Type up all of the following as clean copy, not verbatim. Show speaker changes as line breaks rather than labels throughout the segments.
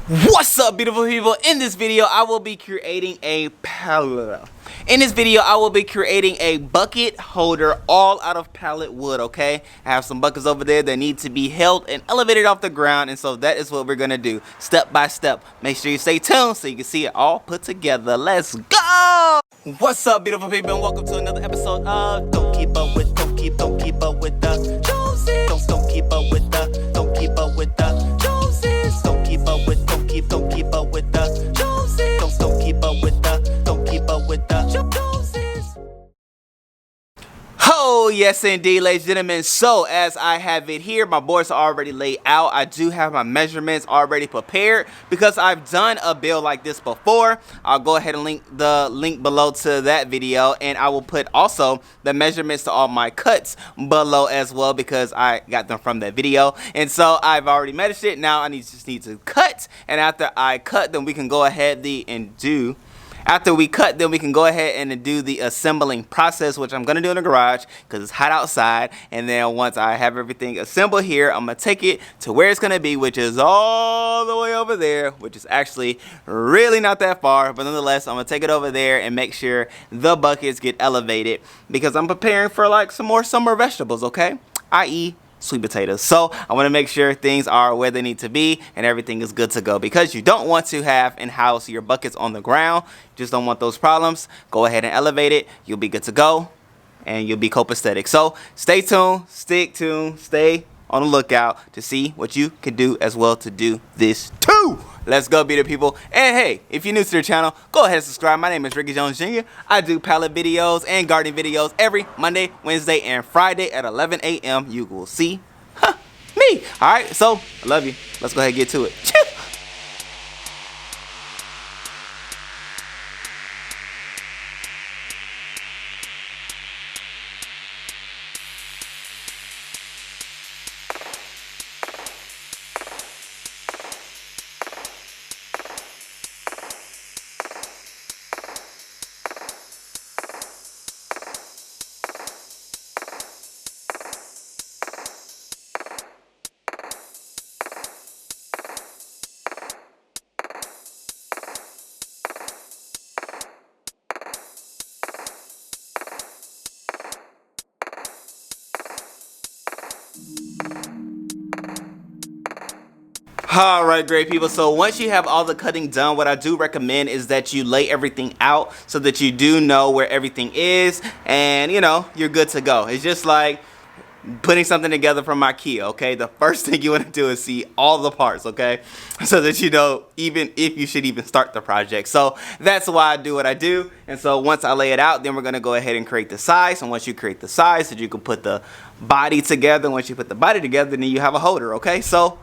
What's up, beautiful people? In this video I will be creating a pallet. In this video I will be creating a bucket holder all out of pallet wood. Okay, I have some buckets over there that need to be held and elevated off the ground, and so that is what we're gonna do step by step. Make sure you stay tuned so you can see it all put together. Let's go. What's up, beautiful people, and welcome to another episode of Don't Keep Up With the Joneses. Don't keep up with the Joneses. Don't keep up with the Joneses. Don't keep up with the Joneses. Don't keep up with the Joneses. Don't keep up with the Joneses. Oh yes indeed, ladies and gentlemen. So as I have it here, my boards are already laid out. I do have my measurements already prepared because I've done a build like this before. I'll go ahead and link the link below to that video, and I will put also the measurements to all my cuts below as well because I got them from that video. And so I've already measured it. Now I just need to cut, and after I cut, then we can go ahead and do. After we cut, then we can go ahead and do the assembling process, which I'm going to do in the garage because it's hot outside. And then once I have everything assembled here, I'm going to take it to where it's going to be, which is all the way over there, which is actually really not that far. But nonetheless, I'm going to take it over there and make sure the buckets get elevated because I'm preparing for like some more summer vegetables, okay? i.e. sweet potatoes. So I want to make sure things are where they need to be and everything is good to go, because you don't want to have in-house your buckets on the ground. Just don't want those problems. Go ahead and elevate it. You'll be good to go and you'll be copacetic. So stay tuned, stick tuned, stay on the lookout to see what you can do as well to do this too. Let's go, beautiful people. And hey, if you're new to the channel, go ahead and subscribe. My name is Ricky Jones Jr. I do pallet videos and gardening videos every Monday, Wednesday, and Friday at 11 a.m. You will see me. All right, so I love you. Let's go ahead and get to it. Alright, great people. So once you have all the cutting done, what I do recommend is that you lay everything out so that you do know where everything is and you know you're good to go. It's just like putting something together from IKEA, okay? The first thing you want to do is see all the parts, okay? So that you know even if you should even start the project. So that's why I do what I do. And so once I lay it out, then we're going to go ahead and create the size. And once you create the size, so you can put the body together. Once you put the body together, then you have a holder, okay? So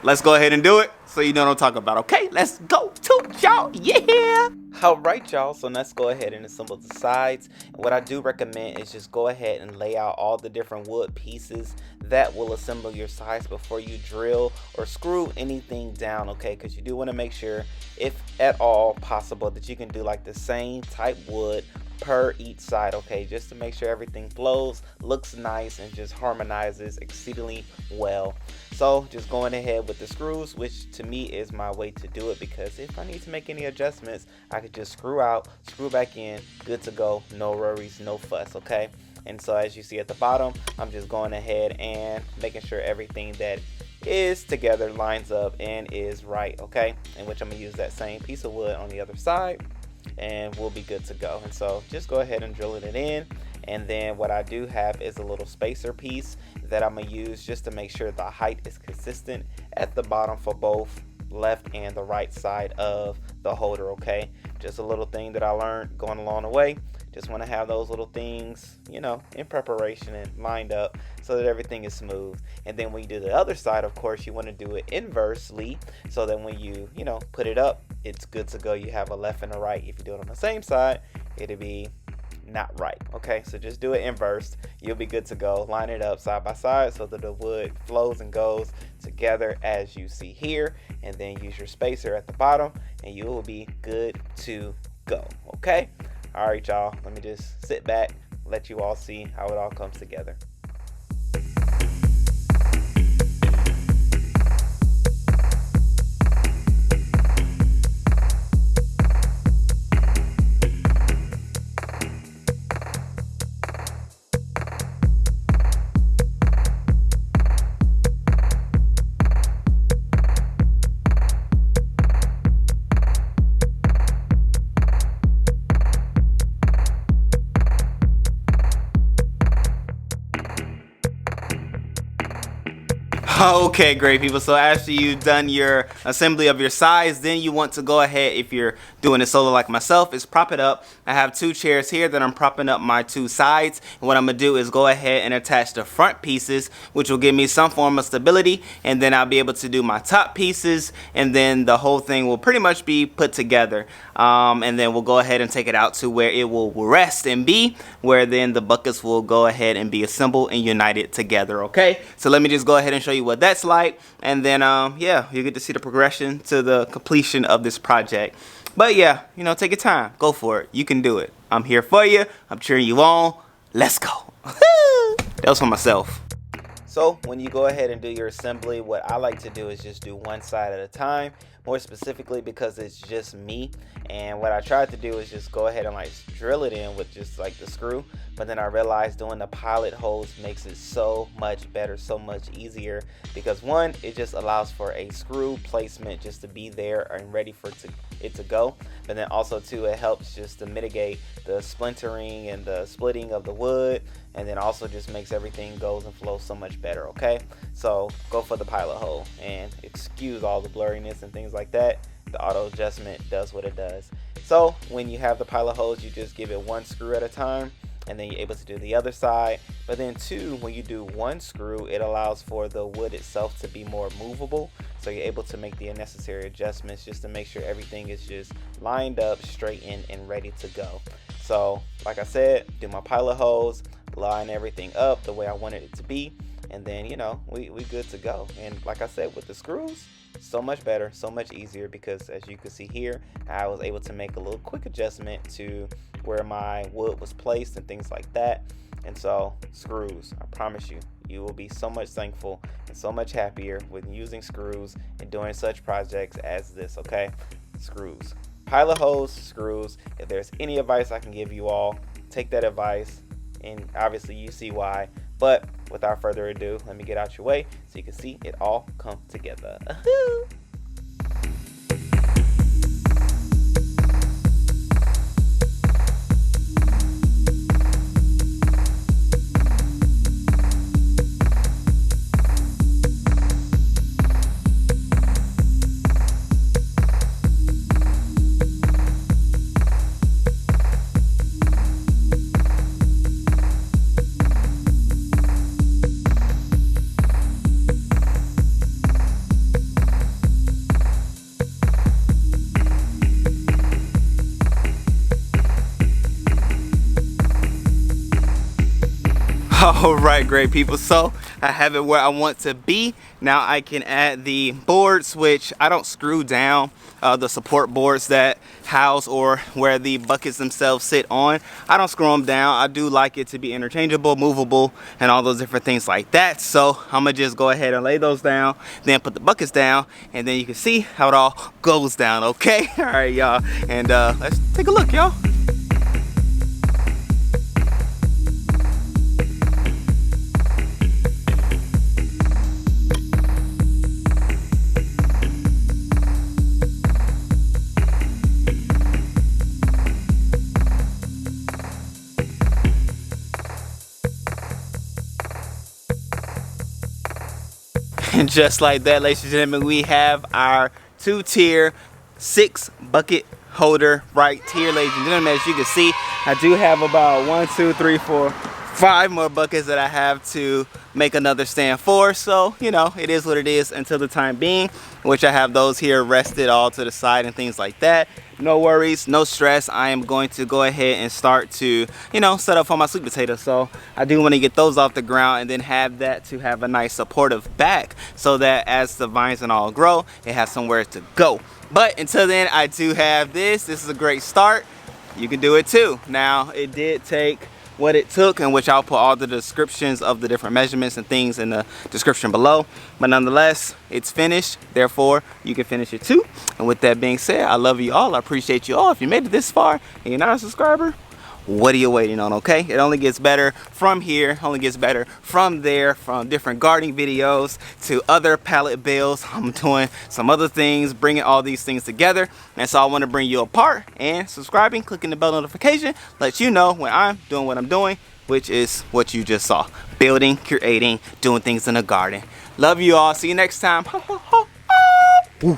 let's go ahead and do it so you know what I'm talking about. Okay, let's go to y'all. Yeah. All right, y'all. So let's go ahead and assemble the sides. And what I do recommend is just go ahead and lay out all the different wood pieces that will assemble your sides before you drill or screw anything down, okay? Because you do want to make sure, if at all possible, that you can do like the same type wood per each side, okay, just to make sure everything flows, looks nice, and just harmonizes exceedingly well. So just going ahead with the screws, which to me is my way to do it, because if I need to make any adjustments, I could just screw out, screw back in, good to go, no worries, no fuss, okay? And so as you see at the bottom, I'm just going ahead and making sure everything that is together lines up and is right, okay? In which I'm gonna use that same piece of wood on the other side, and we'll be good to go. And so just go ahead and drill it in. And then what I do have is a little spacer piece that I'm gonna use just to make sure the height is consistent at the bottom for both left and the right side of the holder, okay? Just a little thing that I learned going along the way. Just want to have those little things, you know, in preparation and lined up so that everything is smooth. And then when you do the other side, of course, you want to do it inversely so that when you know, put it up, it's good to go. You have a left and a right. If you do it on the same side, it'll be not right, okay? So just do it inverse. You'll be good to go. Line it up side by side so that the wood flows and goes together as you see here, and then use your spacer at the bottom and you will be good to go, okay? All right, y'all, let me just sit back, let you all see how it all comes together. Okay, great people. So after you've done your assembly of your sides, then you want to go ahead, if you're doing it solo like myself, is prop it up. I have 2 chairs here that I'm propping up my 2 sides. And what I'm gonna do is go ahead and attach the front pieces, which will give me some form of stability, and then I'll be able to do my top pieces, and then the whole thing will pretty much be put together. And then we'll go ahead and take it out to where it will rest and be, where then the buckets will go ahead and be assembled and united together. Okay, so let me just go ahead and show you what that's like, and then yeah, you get to see the progression to the completion of this project. But yeah, you know, take your time, go for it, you can do it. I'm here for you, I'm cheering you on. Let's go. That was for myself. So when you go ahead and do your assembly, what I like to do is just do one side at a time, more specifically because it's just me. And what I tried to do is just go ahead and like drill it in with just like the screw, but then I realized doing the pilot holes makes it so much better, so much easier, because one, it just allows for a screw placement just to be there and ready for it to go, but then also too, it helps just to mitigate the splintering and the splitting of the wood, and then also just makes everything goes and flows so much better. Okay, so go for the pilot hole, and excuse all the blurriness and things like that. The auto adjustment does what it does. So when you have the pilot holes, you just give it 1 screw at a time, and then you're able to do the other side. But then 2, when you do 1 screw, it allows for the wood itself to be more movable, so you're able to make the necessary adjustments just to make sure everything is just lined up, straightened, and ready to go. So like I said, do my pilot holes, line everything up the way I wanted it to be, and then, you know, we good to go. And like I said, with the screws, so much better, so much easier, because as you can see here, I was able to make a little quick adjustment to where my wood was placed and things like that. And so screws, I promise you, you will be so much thankful and so much happier with using screws and doing such projects as this. Okay, screws, pilot holes, screws. If there's any advice I can give you all, take that advice, and obviously you see why. But without further ado, let me get out your way so you can see it all come together. All right, great people, so I have it where I want to be. Now I can add the boards, which I don't screw down, the support boards that house or where the buckets themselves sit on. I don't screw them down. I do like it to be interchangeable, movable, and all those different things like that. So I'm gonna just go ahead and lay those down, then put the buckets down, and then you can see how it all goes down. Okay, all right, y'all, and let's take a look, y'all. And just like that, ladies and gentlemen, we have our 2-tier 6 bucket holder right here, ladies and gentlemen. As you can see, I do have about 1, 2, 3, 4, 5 more buckets that I have to make another stand for. So, you know, it is what it is until the time being, which I have those here rested all to the side and things like that. No worries, no stress. I am going to go ahead and start to, you know, set up for my sweet potato. So I do want to get those off the ground and then have that to have a nice supportive back, so that as the vines and all grow, it has somewhere to go. But until then, I do have this. This is a great start. You can do it too. Now, it did take what it took, in which I'll put all the descriptions of the different measurements and things in the description below, but nonetheless, it's finished. Therefore, you can finish it too. And with that being said, I love you all. I appreciate you all. If you made it this far and you're not a subscriber, what are you waiting on? Okay, it only gets better from here, only gets better from there, from different gardening videos to other pallet builds. I'm doing some other things, bringing all these things together, and so I want to bring you a part. And subscribing, clicking the bell notification lets you know when I'm doing what I'm doing which is what you just saw. Building, creating, doing things in the garden. Love you all. See you next time. Woo.